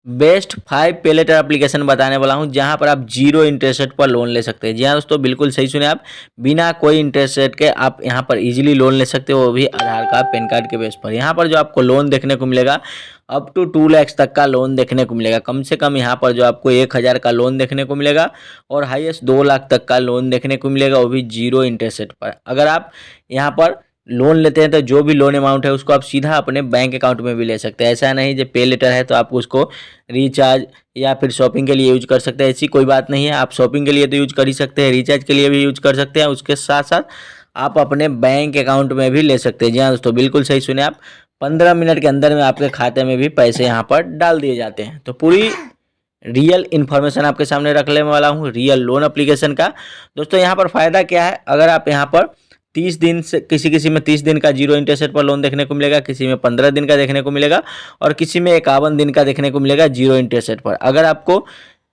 Best 5 पे letter application बताने वाला हूं जहां पर आप जीरो इंटरेस्ट रेट पर लोन ले सकते हैं। जी हाँ दोस्तों, बिल्कुल सही सुने आप, बिना कोई इंटरेस्ट रेट के आप यहां पर इजीली लोन ले सकते हो, वो भी आधार कार्ड पैन कार्ड के बेस पर। यहां पर जो आपको लोन देखने को मिलेगा अप टू 2 लाख तक का लोन देखने को मिलेगा। कम से कम यहाँ पर जो आपको 1,000 का लोन देखने को मिलेगा और हाईएस्ट 2 लाख तक का लोन देखने को मिलेगा, वो भी जीरो इंटरेस्ट रेट पर। अगर आप यहाँ पर लोन लेते हैं तो जो भी लोन अमाउंट है उसको आप सीधा अपने बैंक अकाउंट में भी ले सकते हैं। ऐसा नहीं जो पे लेटर है तो आप उसको रिचार्ज या फिर शॉपिंग के लिए यूज कर सकते हैं, ऐसी कोई बात नहीं है। आप शॉपिंग के लिए तो यूज कर ही सकते हैं, रिचार्ज के लिए भी यूज कर सकते हैं, उसके साथ साथ आप अपने बैंक अकाउंट में भी ले सकते हैं। जी हाँ दोस्तों, बिल्कुल सही सुने आप, 15 मिनट के अंदर में आपके खाते में भी पैसे यहाँ पर डाल दिए जाते हैं। तो पूरी रियल इन्फॉर्मेशन आपके सामने रखने वाला हूँ रियल लोन एप्लीकेशन का। दोस्तों यहाँ पर फ़ायदा क्या है, अगर आप यहाँ पर 30 दिन से किसी में 30 दिन का जीरो इंटरेस्ट रेट पर लोन देखने को मिलेगा, किसी में 15 दिन का देखने को मिलेगा और किसी में 51 दिन का देखने को मिलेगा जीरो इंटरेस्ट रेट पर। अगर आपको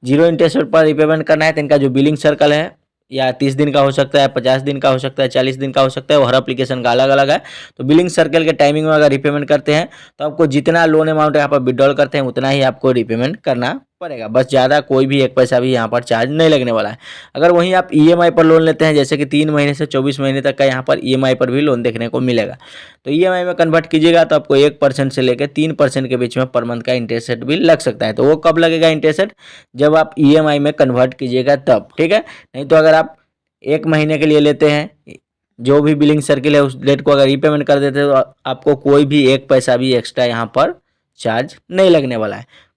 जीरो इंटरेस्ट रेट पर रिपेमेंट करना है तो इनका जो बिलिंग सर्कल है या 30 दिन का हो सकता है, 50 दिन का हो सकता है, 40 दिन का हो सकता है, वो हर एप्लीकेशन का अलग अलग है। तो बिलिंग सर्कल के टाइमिंग में अगर रिपेमेंट करते हैं तो आपको जितना लोन अमाउंट यहाँ पर विड्रॉल करते हैं उतना ही आपको रिपेमेंट करना पड़ेगा, बस ज़्यादा कोई भी एक पैसा भी यहाँ पर चार्ज नहीं लगने वाला है। अगर वहीं आप ईएमआई पर लोन लेते हैं, जैसे कि 3 महीने से 24 महीने तक का यहाँ पर ईएमआई पर भी लोन देखने को मिलेगा, तो ईएमआई में कन्वर्ट कीजिएगा तो आपको 1% से लेकर 3% के बीच में पर मंथ का इंटरेस्ट रेट भी लग सकता है। तो वो कब लगेगा इंटरेस्ट रेट, जब आप ईएमआई में कन्वर्ट कीजिएगा तब, ठीक है। नहीं तो अगर आप 1 महीने के लिए लेते हैं, जो भी बिलिंग सर्किल है उस डेट को अगर रीपेमेंट कर देते हैं तो आपको कोई भी एक पैसा भी एक्स्ट्रा यहाँ पर चार्ज नहीं लगने वाला है।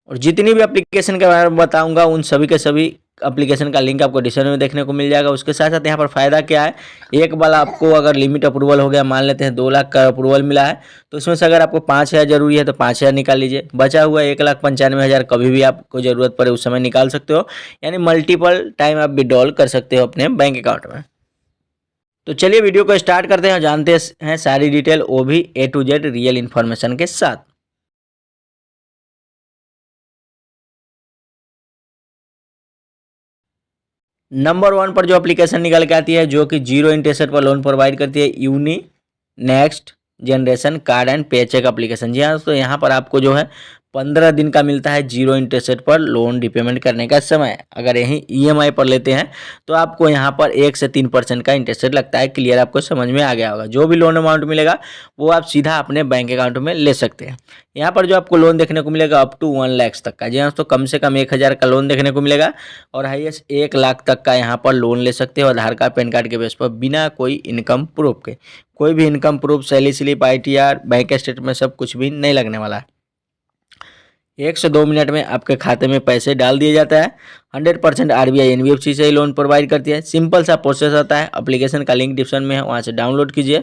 और जितनी भी एप्लीकेशन के बारे में बताऊंगा उन सभी के सभी एप्लीकेशन का लिंक आपको डिस्क्रिप्शन में देखने को मिल जाएगा। उसके साथ साथ यहाँ पर फ़ायदा क्या है, एक बार आपको अगर लिमिट अप्रूवल हो गया, मान लेते हैं 2 लाख का अप्रूवल मिला है, तो इसमें से अगर आपको 5,000 जरूरी है तो 5,000 निकाल लीजिए, बचा हुआ 1,95,000 कभी भी आपको ज़रूरत पड़े उस समय निकाल सकते हो, यानी मल्टीपल टाइम आप विड्रॉल कर सकते हो अपने बैंक अकाउंट में। तो चलिए वीडियो को स्टार्ट करते हैं और जानते हैं सारी डिटेल, वो भी A to Z real information के साथ। नंबर 1 पर जो एप्लीकेशन निकल के आती है, जो कि जीरो इंटरेस्ट रेट पर लोन प्रोवाइड करती है, Uni next generation card and paycheck application. जी हाँ, तो यहाँ पर आपको जो है 15 दिन का मिलता है जीरो इंटरेस्ट रेट पर लोन रिपेमेंट करने का समय। अगर यहीं ईएमआई पर लेते हैं तो आपको यहाँ पर 1 से 3% का इंटरेस्ट रेट लगता है। क्लियर, आपको समझ में आ गया होगा। जो भी लोन अमाउंट मिलेगा वो आप सीधा अपने बैंक अकाउंट में ले सकते हैं। यहाँ पर जो आपको लोन देखने को मिलेगा अप टू 1 लाख तक का। जी हाँ, तो कम से कम 1,000 का लोन देखने को मिलेगा और हाईएस्ट 1 लाख तक का यहाँ पर लोन ले सकते हो आधार कार्ड पैन कार्ड के बेस पर, बिना कोई इनकम प्रूफ के। कोई भी income proof, salary slip, ITR, bank statement सब कुछ भी नहीं लगने वाला है। 1 से 2 मिनट में आपके खाते में पैसे डाल दिया जाता है। 100% आरबीआई एनबीएफसी से ही लोन प्रोवाइड करती है। सिंपल सा प्रोसेस होता है। एप्लीकेशन का लिंक डिस्क्रिप्शन में है, वहाँ से डाउनलोड कीजिए,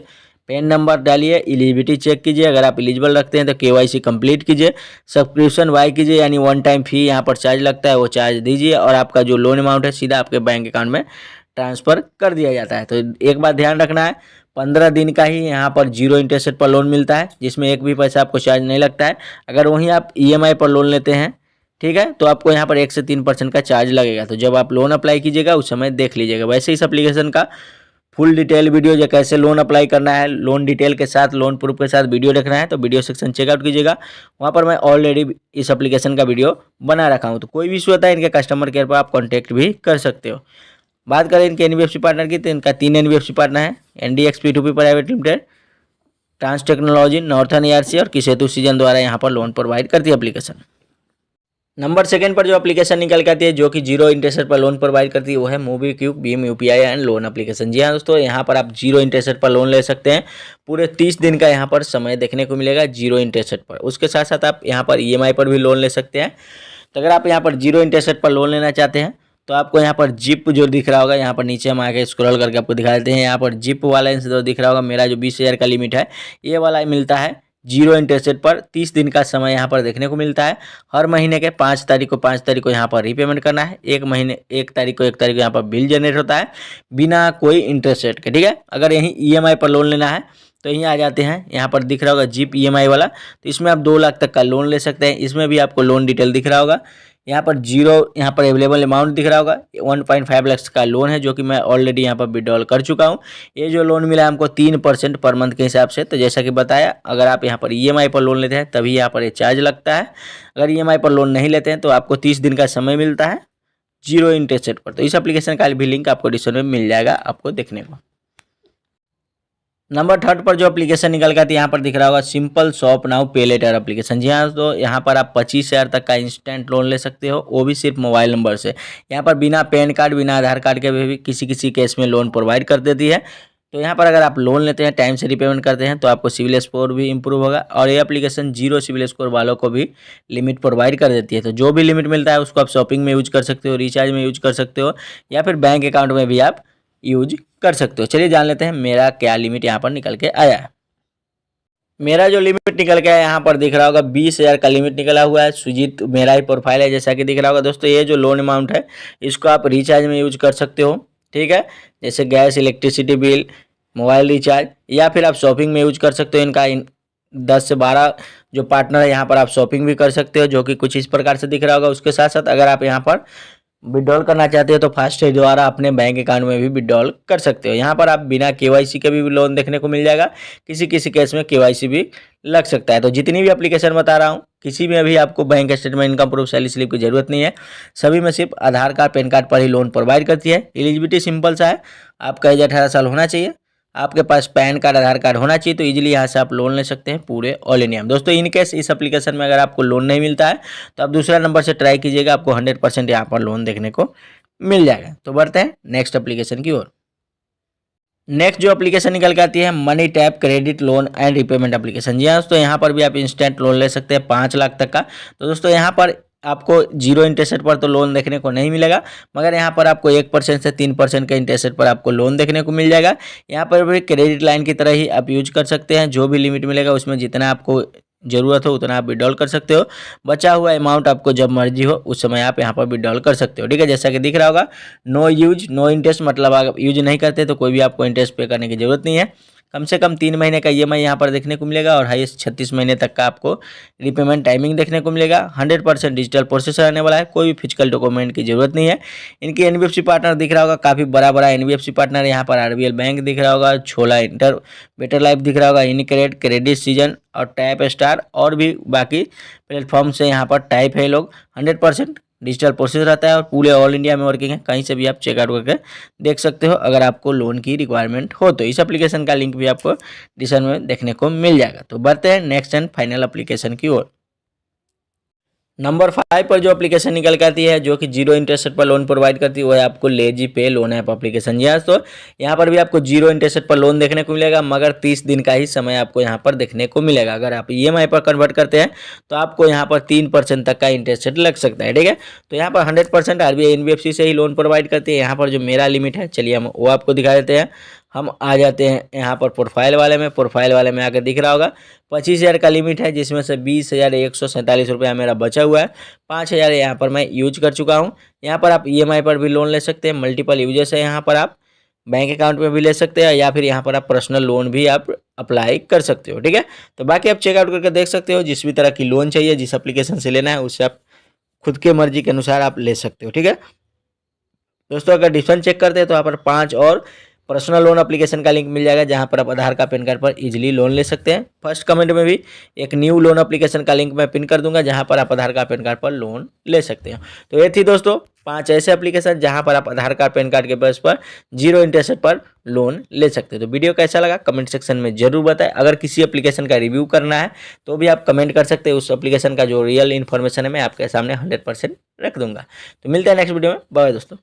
पैन नंबर डालिए, एलिजिबिलिटी चेक कीजिए, अगर आप एलिजिबल रखते हैं तो केवाईसी कंप्लीट कीजिए, सब्सक्रिप्शन वाई कीजिए, यानी 1 टाइम फी यहाँ पर चार्ज लगता है, वो चार्ज दीजिए और आपका जो लोन अमाउंट है सीधा आपके बैंक अकाउंट में ट्रांसफ़र कर दिया जाता है। तो एक बात ध्यान रखना है, 15 दिन का ही यहाँ पर जीरो इंटरेस्ट रेट पर लोन मिलता है, जिसमें एक भी पैसा आपको चार्ज नहीं लगता है। अगर वहीं आप ईएमआई पर लोन लेते हैं, ठीक है, तो आपको यहाँ पर 1 से 3% का चार्ज लगेगा। तो जब आप लोन अप्लाई कीजिएगा उस समय देख लीजिएगा। वैसे इस एप्लीकेशन का फुल डिटेल वीडियो, जो कैसे लोन अप्लाई करना है, लोन डिटेल के साथ, लोन प्रूफ के साथ वीडियो देखना है तो वीडियो सेक्शन चेकआउट कीजिएगा। वहाँ पर मैं ऑलरेडी इस एप्लीकेशन का वीडियो बना रखा हूँ। तो कोई भी इशू होता है इनके कस्टमर केयर पर आप कॉन्टैक्ट भी कर सकते हो। बात करें इनके एनबीएफसी पार्टनर की, तो इनका 3 एनबीएफसी पार्टनर है। NDX P2P private limited, trans technology, northern ARC और किसेतु सीजन द्वारा यहाँ पर लोन प्रोवाइड करती है एप्लीकेशन। नंबर 2 पर जो एप्लीकेशन निकल के आती है, जो कि जीरो इंटरेस्ट रेट पर लोन प्रोवाइड करती है, वो है मोबीक्विक भीम यूपीआई एंड लोन एप्लीकेशन। जी हाँ दोस्तों, यहाँ पर आप जीरो इंटरेस्ट रेट पर लोन ले सकते हैं। पूरे 30 दिन का यहाँ पर समय देखने को मिलेगा जीरो इंटरेस्ट रेट पर। उसके साथ साथ आप यहाँ पर ईएमआई पर भी लोन ले सकते हैं। तो अगर आप यहाँ पर जीरो इंटरेस्ट रेट पर लोन लेना चाहते हैं तो आपको यहाँ पर जिप जो दिख रहा होगा, यहाँ पर नीचे हम आके स्क्रॉल करके आपको दिखा देते हैं। यहाँ पर जिप वाला जो दिख रहा होगा, मेरा जो 20,000 का लिमिट है, ये वाला मिलता है जीरो इंटरेस्ट रेट पर। 30 दिन का समय यहाँ पर देखने को मिलता है। हर महीने के 5 तारीख को यहाँ पर रीपेमेंट करना है। 1 तारीख को यहाँ पर बिल जनरेट होता है बिना कोई इंटरेस्ट रेट के, ठीक है। अगर यहीं ईएमआई पर लोन लेना है तो यहीं आ जाते हैं, यहाँ पर दिख रहा होगा जिप ईएमआई वाला, तो इसमें आप 2 लाख तक का लोन ले सकते हैं। इसमें भी आपको लोन डिटेल दिख रहा होगा। यहाँ पर जीरो यहाँ पर अवेलेबल अमाउंट दिख रहा होगा, 1.5 लाख का लोन है जो कि मैं ऑलरेडी यहाँ पर विड्रॉल कर चुका हूँ। ये जो लोन मिला है हमको 3% पर मंथ के हिसाब से। तो जैसा कि बताया, अगर आप यहाँ पर EMI पर लोन लेते हैं तभी यहाँ पर ये चार्ज लगता है। अगर EMI पर लोन नहीं लेते हैं तो आपको 30 दिन का समय मिलता है जीरो इंटरेस्ट रेट पर। तो इस एप्लीकेशन का भी लिंक आपको डिस्क्रिप्शन में मिल जाएगा आपको देखने को। नंबर 3 पर जो एप्लीकेशन निकल के आती है यहाँ पर दिख रहा होगा सिंपल शॉप नाउ पे लेटर एप्लीकेशन। जी हाँ, तो यहाँ पर आप 25,000 तक का इंस्टेंट लोन ले सकते हो, वो भी सिर्फ मोबाइल नंबर से। यहाँ पर बिना पैन कार्ड बिना आधार कार्ड के भी किसी केस में लोन प्रोवाइड कर देती है। तो यहाँ पर अगर आप लोन लेते हैं, टाइम से रिपेमेंट करते हैं तो आपको सिविल स्कोर भी इंप्रूव होगा। और ये एप्लीकेशन जीरो सिविल स्कोर वालों को भी लिमिट प्रोवाइड कर देती है। तो जो भी लिमिट मिलता है उसको आप शॉपिंग में यूज कर सकते हो, रिचार्ज में यूज कर सकते हो, या फिर बैंक अकाउंट में भी आप यूज कर सकते हो। चलिए जान लेते हैं मेरा क्या लिमिट यहाँ पर निकल के आया है। मेरा जो लिमिट निकल के आया यहाँ पर दिख रहा होगा 20,000 का लिमिट निकला हुआ है। सुजीत मेरा ही प्रोफाइल है जैसा कि दिख रहा होगा। दोस्तों ये जो लोन अमाउंट है इसको आप रिचार्ज में यूज कर सकते हो, ठीक है, जैसे gas, electricity bill, mobile recharge, या फिर आप शॉपिंग में यूज कर सकते हो। इनका 10 से 12 जो पार्टनर है यहाँ पर आप शॉपिंग भी कर सकते हो, जो कि कुछ इस प्रकार से दिख रहा होगा। उसके साथ साथ अगर आप यहाँ पर विड्रॉल करना चाहते हो तो फास्टैग द्वारा अपने बैंक अकाउंट में भी विड्रॉल कर सकते हो। यहाँ पर आप बिना KYC के भी लोन देखने को मिल जाएगा, किसी केस में KYC भी लग सकता है। तो जितनी भी एप्लीकेशन बता रहा हूँ किसी में भी आपको bank statement, income proof, salary slip की जरूरत नहीं है। सभी में सिर्फ आधार कार्ड, पैन कार्ड पर ही लोन प्रोवाइड करती है। एलिजिबिलिटी सिंपल सा है, आपका एज 18 साल होना चाहिए, आपके पास पैन कार्ड, आधार कार्ड होना चाहिए, तो इजीली यहाँ से आप लोन ले सकते हैं पूरे ऑल इंडिया में। दोस्तों इन केस इस एप्लीकेशन में अगर आपको लोन नहीं मिलता है तो आप दूसरा नंबर से ट्राई कीजिएगा, आपको 100% यहाँ पर लोन देखने को मिल जाएगा। तो बढ़ते हैं नेक्स्ट एप्लीकेशन की ओर। नेक्स्ट जो एप्लीकेशन निकल के आती है MoneyTap credit loan and repayment application. जी हाँ, तो यहाँ पर भी आप इंस्टेंट लोन ले सकते हैं 5 लाख तक का। तो दोस्तों यहाँ पर आपको जीरो इंटरेस्ट रेट पर तो लोन देखने को नहीं मिलेगा, मगर यहाँ पर आपको 1% से 3% के इंटरेस्ट रेट पर आपको लोन देखने को मिल जाएगा। यहाँ पर भी क्रेडिट लाइन की तरह ही आप यूज कर सकते हैं। जो भी लिमिट मिलेगा उसमें जितना आपको ज़रूरत हो उतना आप विड्रॉल कर सकते हो। बचा हुआ अमाउंट आपको जब मर्जी हो उस समय आप यहाँ पर विड्रॉल कर सकते हो, ठीक है। जैसा कि दिख रहा होगा नो यूज नो इंटरेस्ट, मतलब आप यूज नहीं करते तो कोई भी आपको इंटरेस्ट पे करने की जरूरत नहीं है। कम से कम 3 महीने का EMI यहाँ पर देखने को मिलेगा और हाईएस्ट 36 महीने तक का आपको रिपेमेंट टाइमिंग देखने को मिलेगा। 100% डिजिटल प्रोसेस रहने वाला है, कोई भी फिजिकल डॉक्यूमेंट की जरूरत नहीं है। इनकी NBFC पार्टनर दिख रहा होगा, काफ़ी बड़ा NBFC पार्टनर यहाँ पर RBL बैंक दिख रहा होगा, छोला इंटर बेटर लाइफ दिख रहा होगा, इनक्रेड, क्रेडिट सीजन और टैप स्टार और भी बाकी प्लेटफॉर्म से यहाँ पर टाइप है लोग। 100% डिजिटल प्रोसेस रहता है और पूरे ऑल इंडिया में वर्किंग है, कहीं से भी आप चेकआउट करके देख सकते हो अगर आपको लोन की रिक्वायरमेंट हो तो। इस एप्लीकेशन का लिंक भी आपको डिस्क्रिप्शन में देखने को मिल जाएगा। तो बढ़ते हैं नेक्स्ट एंड फाइनल एप्लीकेशन की ओर। नंबर 5 पर जो एप्लीकेशन निकल के आती है जो कि जीरो इंटरेस्ट रेट पर लोन प्रोवाइड करती है वो है आपको लेजी पे लोन ऐप एप्लीकेशन। जी हाँ, तो यहाँ पर भी आपको जीरो इंटरेस्ट रेट पर लोन देखने को मिलेगा, मगर 30 दिन का ही समय आपको यहाँ पर देखने को मिलेगा। अगर आप EMI पर कन्वर्ट करते हैं तो आपको यहाँ पर 3% तक का इंटरेस्ट रेट लग सकता है, ठीक है। तो यहाँ पर 100% RBI NBFC से ही लोन प्रोवाइड करती है। यहाँ पर जो मेरा लिमिट है, चलिए हम वो आपको दिखा देते हैं। हम आ जाते हैं यहाँ पर प्रोफाइल वाले में आकर दिख रहा होगा 25,000 का लिमिट है, जिसमें से 20,147 रुपया मेरा बचा हुआ है। 5,000 यहाँ पर मैं यूज कर चुका हूँ। यहाँ पर आप EMI पर भी लोन ले सकते हैं, मल्टीपल यूजेस है यहाँ पर, आप बैंक अकाउंट में भी ले सकते हैं या फिर यहाँ पर आप पर्सनल लोन भी आप अप्लाई कर सकते हो, ठीक है। तो बाकी आप चेकआउट करके देख सकते हो, जिस भी तरह की लोन चाहिए, जिस एप्लीकेशन से लेना है उससे आप खुद के मर्जी के अनुसार आप ले सकते हो, ठीक है। दोस्तों अगर डिफरेंस चेक करते हैं तो यहाँ पर 5 और पर्सनल लोन एप्लीकेशन का लिंक मिल जाएगा, जहां पर आप आधार कार्ड, पैन कार्ड पर इजीली लोन ले सकते हैं। फर्स्ट कमेंट में भी एक न्यू लोन एप्लीकेशन का लिंक मैं पिन कर दूंगा, जहां पर आप आधार कार्ड, पैन कार्ड पर लोन ले सकते हैं। तो ये थी दोस्तों 5 ऐसे एप्लीकेशन जहां पर आप आधार कार्ड, पैन कार्ड के बेस पर जीरो इंटरेस्ट पर लोन ले सकते हैं। तो वीडियो कैसा लगा कमेंट सेक्शन में जरूर बताएं। अगर किसी एप्लीकेशन का रिव्यू करना है तो भी आप कमेंट कर सकते हैं, उस एप्लीकेशन का जो रियल इन्फॉर्मेशन है मैं आपके सामने 100% रख दूंगा। तो मिलते हैं नेक्स्ट वीडियो में, बाय दोस्तों।